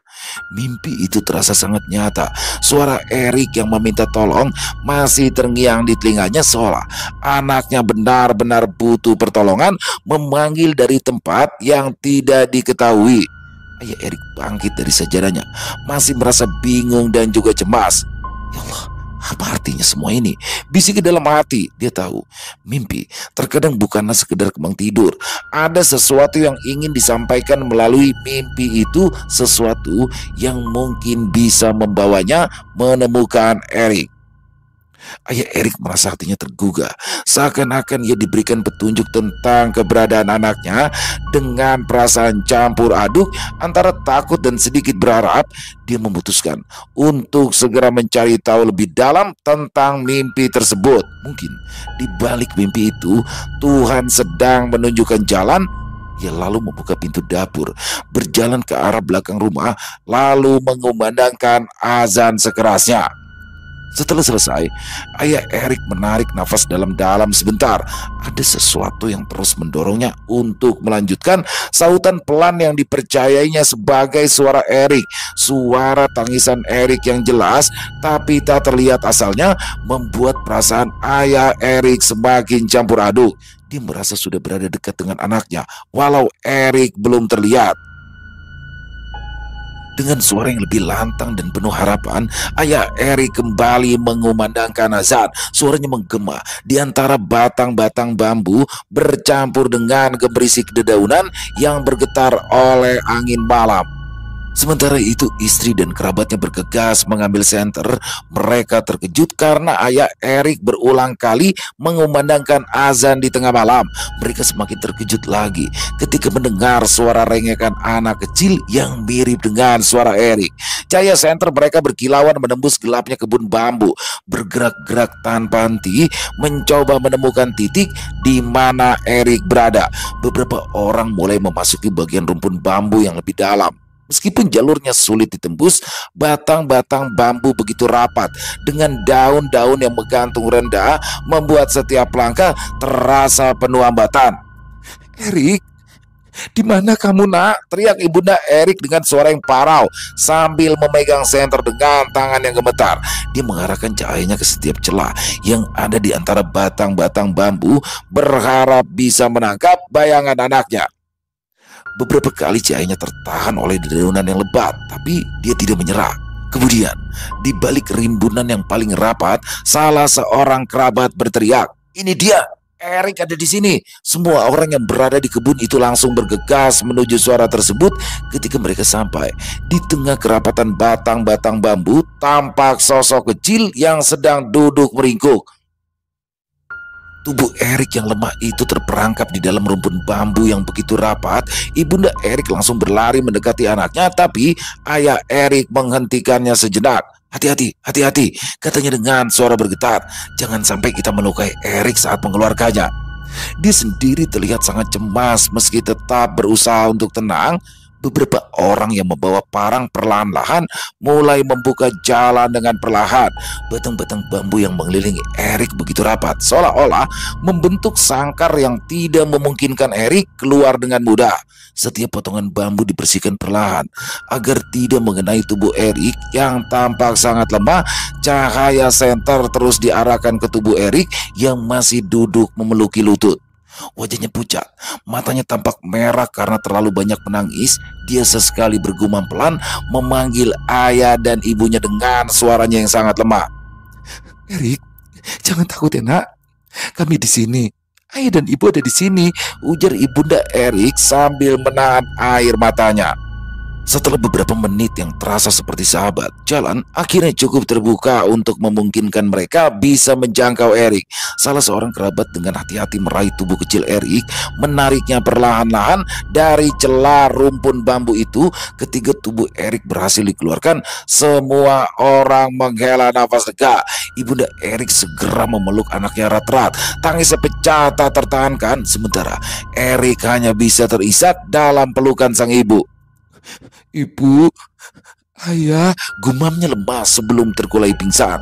Mimpi itu terasa sangat nyata. Suara Erik yang meminta tolong masih terngiang di telinganya, seolah anaknya benar-benar butuh pertolongan, memanggil dari tempat yang tidak diketahui. Ayah Erik bangkit dari sajadahnya, masih merasa bingung dan juga cemas. Ya Allah, apa artinya semua ini? Bisik ke dalam hati. Dia tahu mimpi terkadang bukanlah sekedar kembang tidur. Ada sesuatu yang ingin disampaikan melalui mimpi itu, sesuatu yang mungkin bisa membawanya menemukan Erik. Ayah Erik merasa hatinya tergugah, seakan-akan ia diberikan petunjuk tentang keberadaan anaknya. Dengan perasaan campur aduk antara takut dan sedikit berharap, dia memutuskan untuk segera mencari tahu lebih dalam tentang mimpi tersebut. Mungkin di balik mimpi itu Tuhan sedang menunjukkan jalan. Ia lalu membuka pintu dapur, berjalan ke arah belakang rumah, lalu mengumandangkan azan sekerasnya. Setelah selesai, ayah Erik menarik nafas dalam-dalam sebentar. Ada sesuatu yang terus mendorongnya untuk melanjutkan. Sautan pelan yang dipercayainya sebagai suara Erik. Suara tangisan Erik yang jelas tapi tak terlihat asalnya membuat perasaan ayah Erik semakin campur aduk. Dia merasa sudah berada dekat dengan anaknya, walau Erik belum terlihat. Dengan suara yang lebih lantang dan penuh harapan, ayah Erik kembali mengumandangkan azan. Suaranya menggema di antara batang-batang bambu, bercampur dengan gemerisik dedaunan yang bergetar oleh angin malam. Sementara itu istri dan kerabatnya bergegas mengambil senter. Mereka terkejut karena ayah Erik berulang kali mengumandangkan azan di tengah malam. Mereka semakin terkejut lagi ketika mendengar suara rengekan anak kecil yang mirip dengan suara Erik. Cahaya senter mereka berkilauan menembus gelapnya kebun bambu, bergerak-gerak tanpa henti, mencoba menemukan titik di mana Erik berada. Beberapa orang mulai memasuki bagian rumpun bambu yang lebih dalam. Meskipun jalurnya sulit ditembus, batang-batang bambu begitu rapat dengan daun-daun yang menggantung rendah membuat setiap langkah terasa penuh hambatan. "Erik, di mana kamu, Nak?" teriak ibunda Erik dengan suara yang parau sambil memegang senter dengan tangan yang gemetar. Dia mengarahkan cahayanya ke setiap celah yang ada di antara batang-batang bambu, berharap bisa menangkap bayangan anaknya. Beberapa kali cahayanya tertahan oleh dedaunan yang lebat, tapi dia tidak menyerah. Kemudian, di balik rimbunan yang paling rapat, salah seorang kerabat berteriak, "Ini dia! Erik ada di sini!" Semua orang yang berada di kebun itu langsung bergegas menuju suara tersebut. Ketika mereka sampai di tengah kerapatan batang-batang bambu, tampak sosok kecil yang sedang duduk meringkuk. Tubuh Erik yang lemah itu terperangkap di dalam rumpun bambu yang begitu rapat. Ibunda Erik langsung berlari mendekati anaknya, tapi ayah Erik menghentikannya sejenak. "Hati-hati, hati-hati," katanya dengan suara bergetar. "Jangan sampai kita melukai Erik saat mengeluarkannya." Dia sendiri terlihat sangat cemas meski tetap berusaha untuk tenang. Beberapa orang yang membawa parang perlahan-lahan mulai membuka jalan dengan perlahan. Batang-batang bambu yang mengelilingi Erik begitu rapat, seolah-olah membentuk sangkar yang tidak memungkinkan Erik keluar dengan mudah. Setiap potongan bambu dibersihkan perlahan agar tidak mengenai tubuh Erik yang tampak sangat lemah. Cahaya senter terus diarahkan ke tubuh Erik yang masih duduk memeluki lutut. Wajahnya pucat, matanya tampak merah karena terlalu banyak menangis. Dia sesekali bergumam pelan memanggil ayah dan ibunya dengan suaranya yang sangat lemah. "Erik, jangan takut ya, Nak. Kami di sini. Ayah dan ibu ada di sini," ujar ibunda Erik sambil menahan air matanya. Setelah beberapa menit yang terasa seperti sahabat, jalan akhirnya cukup terbuka untuk memungkinkan mereka bisa menjangkau Erik. Salah seorang kerabat dengan hati-hati meraih tubuh kecil Erik, menariknya perlahan-lahan dari celah rumpun bambu itu. Ketika tubuh Erik berhasil dikeluarkan, semua orang menghela nafas lega. Ibunda Erik segera memeluk anaknya erat-erat. Tangisnya pecah tak tertahankan, sementara Erik hanya bisa terisak dalam pelukan sang ibu. "Ibu, ayah," gumamnya lemas sebelum terkulai pingsan.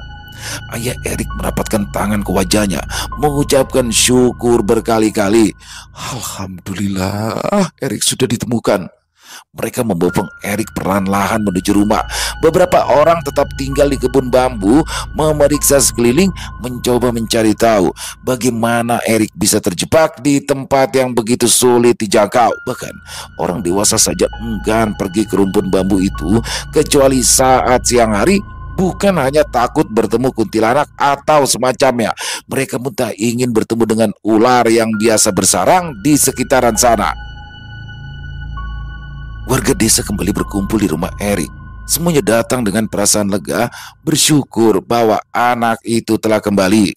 Ayah Erik merapatkan tangan ke wajahnya, mengucapkan syukur berkali-kali. "Alhamdulillah, Erik sudah ditemukan." Mereka membopong Erik perlahan-lahan menuju rumah. Beberapa orang tetap tinggal di kebun bambu, memeriksa sekeliling, mencoba mencari tahu bagaimana Erik bisa terjebak di tempat yang begitu sulit dijangkau. Bahkan orang dewasa saja enggan pergi ke rumpun bambu itu, kecuali saat siang hari. Bukan hanya takut bertemu kuntilanak atau semacamnya, mereka pun tak ingin bertemu dengan ular yang biasa bersarang di sekitaran sana. Warga desa kembali berkumpul di rumah Erik. Semuanya datang dengan perasaan lega, bersyukur bahwa anak itu telah kembali.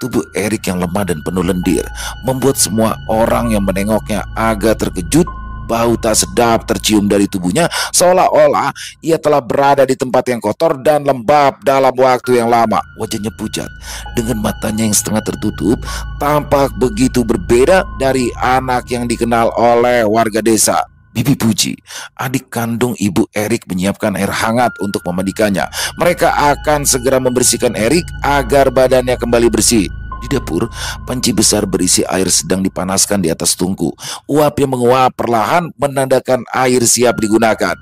Tubuh Erik yang lemah dan penuh lendir membuat semua orang yang menengoknya agak terkejut. Bau tak sedap tercium dari tubuhnya, seolah-olah ia telah berada di tempat yang kotor dan lembab dalam waktu yang lama. Wajahnya pucat, dengan matanya yang setengah tertutup, tampak begitu berbeda dari anak yang dikenal oleh warga desa. Bibi Puji, adik kandung ibu Erik, menyiapkan air hangat untuk memandikannya. Mereka akan segera membersihkan Erik agar badannya kembali bersih. Di dapur, panci besar berisi air sedang dipanaskan di atas tungku. Uapnya menguap perlahan menandakan air siap digunakan.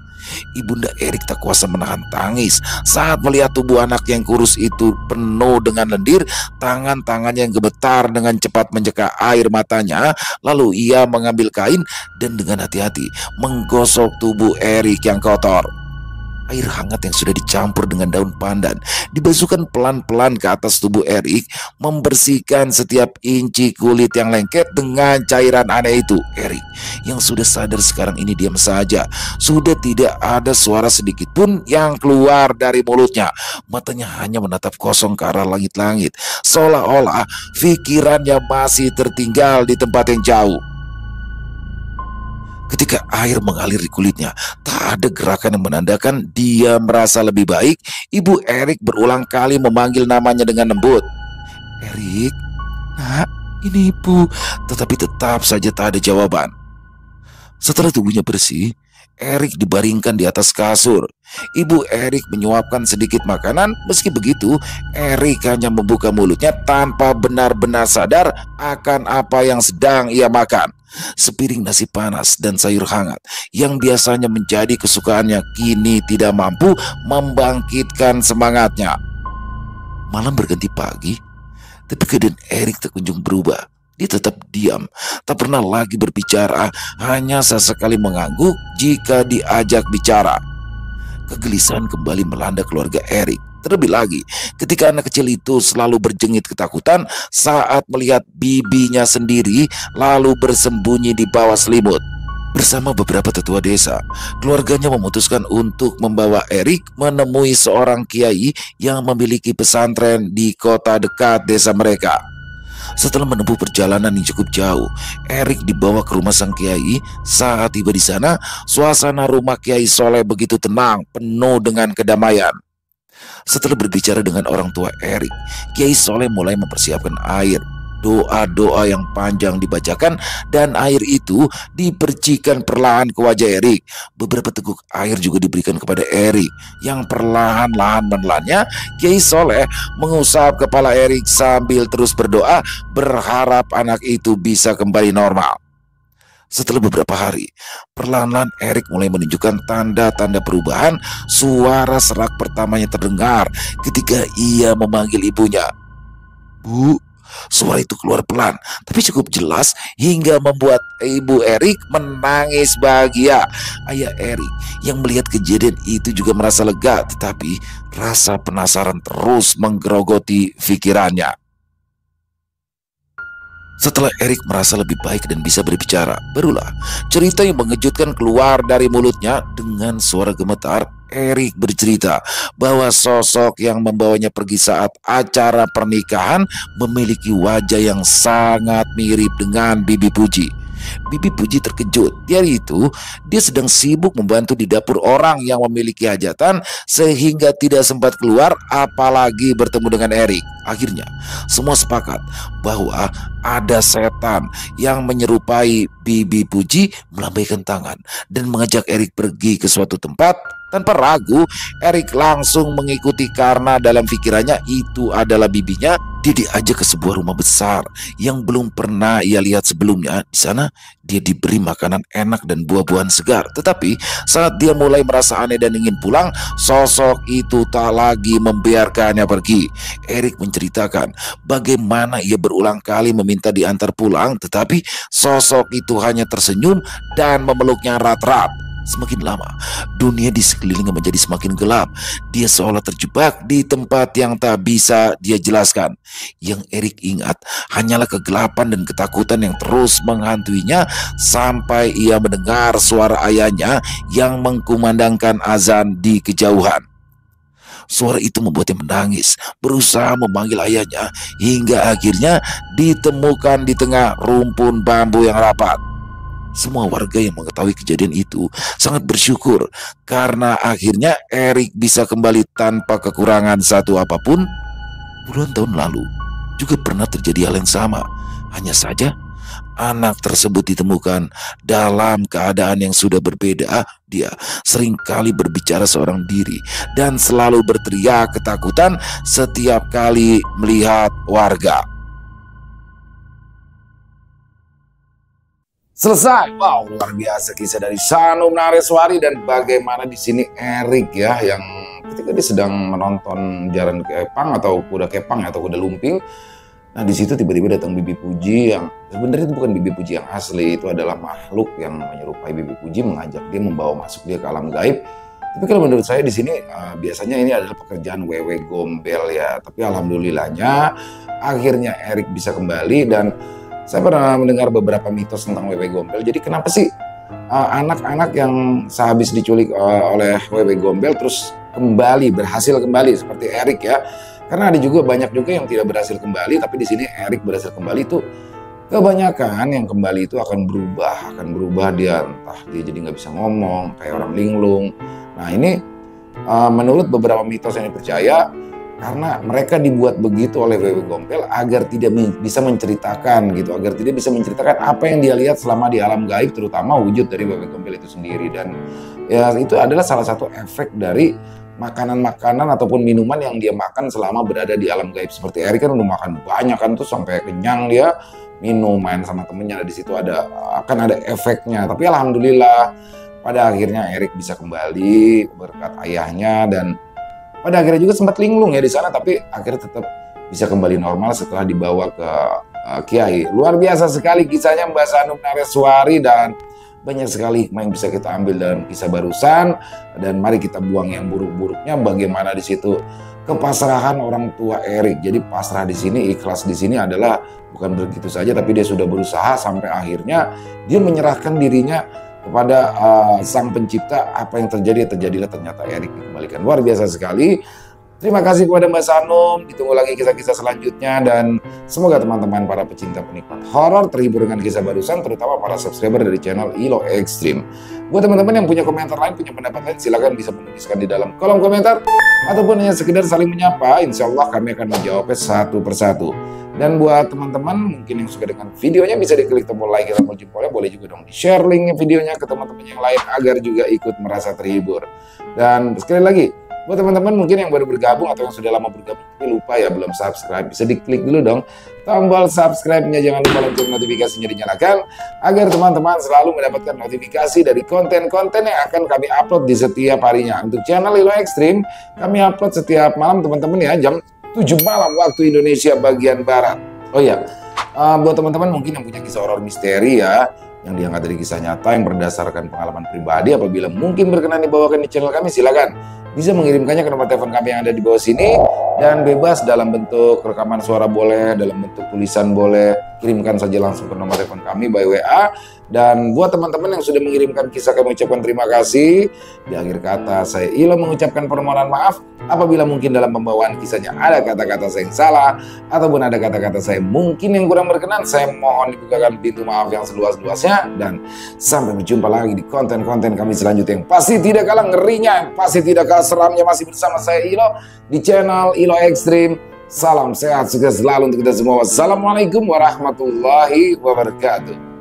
Ibunda Erik tak kuasa menahan tangis saat melihat tubuh anak yang kurus itu penuh dengan lendir. Tangan-tangannya yang gemetar dengan cepat mencekak air matanya. Lalu ia mengambil kain dan dengan hati-hati menggosok tubuh Erik yang kotor. Air hangat yang sudah dicampur dengan daun pandan dibasuhkan pelan-pelan ke atas tubuh Erik, membersihkan setiap inci kulit yang lengket dengan cairan aneh itu. Erik yang sudah sadar sekarang ini diam saja. Sudah tidak ada suara sedikit pun yang keluar dari mulutnya. Matanya hanya menatap kosong ke arah langit-langit, seolah-olah pikirannya masih tertinggal di tempat yang jauh. Ketika air mengalir di kulitnya, tak ada gerakan yang menandakan dia merasa lebih baik. Ibu Erik berulang kali memanggil namanya dengan lembut. "Erik, Nak, ini ibu." Tetapi tetap saja tak ada jawaban. Setelah tubuhnya bersih, Erik dibaringkan di atas kasur. Ibu Erik menyuapkan sedikit makanan. Meski begitu, Erik hanya membuka mulutnya tanpa benar-benar sadar akan apa yang sedang ia makan. Sepiring nasi panas dan sayur hangat yang biasanya menjadi kesukaannya kini tidak mampu membangkitkan semangatnya. Malam berganti pagi, tapi keadaan Erik tak kunjung berubah. Dia tetap diam, tak pernah lagi berbicara, hanya sesekali mengangguk jika diajak bicara. Kegelisahan kembali melanda keluarga Erik. Terlebih lagi ketika anak kecil itu selalu berjengit ketakutan saat melihat bibinya sendiri lalu bersembunyi di bawah selimut. Bersama beberapa tetua desa, keluarganya memutuskan untuk membawa Erik menemui seorang kiai yang memiliki pesantren di kota dekat desa mereka. Setelah menempuh perjalanan yang cukup jauh, Erik dibawa ke rumah sang kiai. Saat tiba di sana, suasana rumah Kiai Soleh begitu tenang, penuh dengan kedamaian. Setelah berbicara dengan orang tua Erik, Kiai Soleh mulai mempersiapkan air. Doa-doa yang panjang dibacakan dan air itu dipercikan perlahan ke wajah Erik. Beberapa teguk air juga diberikan kepada Erik yang perlahan-lahan menelannya. Kiai Soleh mengusap kepala Erik sambil terus berdoa berharap anak itu bisa kembali normal. Setelah beberapa hari, perlahan-lahan Erik mulai menunjukkan tanda-tanda perubahan. Suara serak pertamanya terdengar ketika ia memanggil ibunya. "Bu." Suara itu keluar pelan, tapi cukup jelas hingga membuat ibu Erik menangis bahagia. Ayah Erik yang melihat kejadian itu juga merasa lega, tetapi rasa penasaran terus menggerogoti pikirannya. Setelah Erik merasa lebih baik dan bisa berbicara, barulah cerita yang mengejutkan keluar dari mulutnya. Dengan suara gemetar, Erik bercerita bahwa sosok yang membawanya pergi saat acara pernikahan memiliki wajah yang sangat mirip dengan Bibi Puji. Bibi Puji terkejut. Di hari itu, dia sedang sibuk membantu di dapur orang yang memiliki hajatan sehingga tidak sempat keluar apalagi bertemu dengan Erik. Akhirnya, semua sepakat bahwa ada setan yang menyerupai Bibi Puji melambaikan tangan dan mengajak Erik pergi ke suatu tempat. Tanpa ragu, Erik langsung mengikuti karena dalam pikirannya itu adalah bibinya. Dia diajak ke sebuah rumah besar yang belum pernah ia lihat sebelumnya. Di sana, dia diberi makanan enak dan buah-buahan segar. Tetapi saat dia mulai merasa aneh dan ingin pulang, sosok itu tak lagi membiarkannya pergi. Erik menceritakan bagaimana ia berulang kali meminta diantar pulang, tetapi sosok itu hanya tersenyum dan memeluknya erat-erat. Semakin lama, dunia di sekelilingnya menjadi semakin gelap. Dia seolah terjebak di tempat yang tak bisa dia jelaskan. Yang Erik ingat hanyalah kegelapan dan ketakutan yang terus menghantuinya sampai ia mendengar suara ayahnya yang mengkumandangkan azan di kejauhan. Suara itu membuatnya menangis, berusaha memanggil ayahnya hingga akhirnya ditemukan di tengah rumpun bambu yang rapat. Semua warga yang mengetahui kejadian itu sangat bersyukur karena akhirnya Erik bisa kembali tanpa kekurangan satu apapun. Puluhan tahun lalu juga pernah terjadi hal yang sama. Hanya saja anak tersebut ditemukan dalam keadaan yang sudah berbeda. Dia seringkali berbicara seorang diri dan selalu berteriak ketakutan setiap kali melihat warga. Selesai. Wow, luar biasa kisah dari Sanum Nareswari. Dan bagaimana di sini Erik ya, yang ketika dia sedang menonton Jaran Kepang atau Kuda Kepang atau Kuda Lumping, nah di situ tiba-tiba datang Bibi Puji yang sebenarnya itu bukan Bibi Puji yang asli, itu adalah makhluk yang menyerupai Bibi Puji, mengajak dia, membawa masuk dia ke alam gaib. Tapi kalau menurut saya di sini biasanya ini adalah pekerjaan wewe gombel ya. Tapi alhamdulillahnya akhirnya Erik bisa kembali. Dan saya pernah mendengar beberapa mitos tentang wewe gombel. Jadi kenapa sih anak-anak yang sehabis diculik oleh wewe gombel terus kembali, berhasil kembali seperti Erik ya? Karena ada juga banyak juga yang tidak berhasil kembali, tapi di sini Erik berhasil kembali. Itu kebanyakan yang kembali itu akan berubah dia, entah dia jadi nggak bisa ngomong kayak orang linglung. Nah ini menurut beberapa mitos yang dipercaya, karena mereka dibuat begitu oleh Wewe Gombel agar tidak bisa menceritakan gitu, agar tidak bisa menceritakan apa yang dia lihat selama di alam gaib, terutama wujud dari Wewe Gombel itu sendiri. Dan ya itu adalah salah satu efek dari makanan-makanan ataupun minuman yang dia makan selama berada di alam gaib. Seperti Erik kan udah makan banyak kan tuh sampai kenyang, dia minum, main sama temennya, di situ akan ada efeknya. Tapi alhamdulillah pada akhirnya Erik bisa kembali berkat ayahnya, dan pada akhirnya juga sempat linglung ya di sana, tapi akhirnya tetap bisa kembali normal setelah dibawa ke Kiai. Luar biasa sekali kisahnya Mbak Sanum Nareswari, dan banyak sekali hikmah yang bisa kita ambil dalam kisah barusan. Dan mari kita buang yang buruk-buruknya. Bagaimana di situ kepasrahan orang tua Erik. Jadi pasrah di sini, ikhlas di sini adalah bukan begitu saja, tapi dia sudah berusaha sampai akhirnya dia menyerahkan dirinya kepada sang pencipta. Apa yang terjadi, terjadilah, ternyata Erik dikembalikan. Luar biasa sekali. Terima kasih kepada Mbak Sanum. Ditunggu lagi kisah-kisah selanjutnya, dan semoga teman-teman para pecinta penikmat horor terhibur dengan kisah barusan, terutama para subscriber dari channel Ilo Extreme. Buat teman-teman yang punya komentar lain, punya pendapat lain, silakan bisa menuliskan di dalam kolom komentar, ataupun hanya sekedar saling menyapa. Insya Allah kami akan menjawabnya satu persatu. Dan buat teman-teman mungkin yang suka dengan videonya, bisa diklik tombol like, tombol jempolnya, boleh juga dong di-share linknya videonya ke teman-teman yang lain agar juga ikut merasa terhibur. Dan sekali lagi, buat teman-teman mungkin yang baru bergabung atau yang sudah lama bergabung tapi lupa ya belum subscribe, bisa diklik dulu dong tombol subscribe-nya, jangan lupa lonceng notifikasinya dinyalakan agar teman-teman selalu mendapatkan notifikasi dari konten-konten yang akan kami upload di setiap harinya. Untuk channel Ilo Extreme kami upload setiap malam teman-teman ya, jam 7 malam waktu Indonesia bagian Barat. Oh ya, buat teman-teman mungkin yang punya kisah horor misteri ya, yang diangkat dari kisah nyata yang berdasarkan pengalaman pribadi, apabila mungkin berkenan dibawakan di channel kami, silakan bisa mengirimkannya ke nomor telepon kami yang ada di bawah sini, dan bebas dalam bentuk rekaman suara boleh, dalam bentuk tulisan boleh, kirimkan saja langsung ke nomor telepon kami by WA. Dan buat teman-teman yang sudah mengirimkan kisah, kami ucapkan terima kasih. Di akhir kata saya Ilo mengucapkan permohonan maaf apabila mungkin dalam pembawaan kisahnya ada kata-kata saya yang salah ataupun ada kata-kata saya mungkin yang kurang berkenan. Saya mohon dibukakan pintu maaf yang seluas-luasnya, dan sampai berjumpa lagi di konten-konten kami selanjutnya yang pasti tidak kalah ngerinya, yang pasti tidak kalah seramnya, masih bersama saya Ilo di channel Ilo Extreme. Salam sehat, sukses selalu untuk kita semua. Wassalamualaikum warahmatullahi wabarakatuh.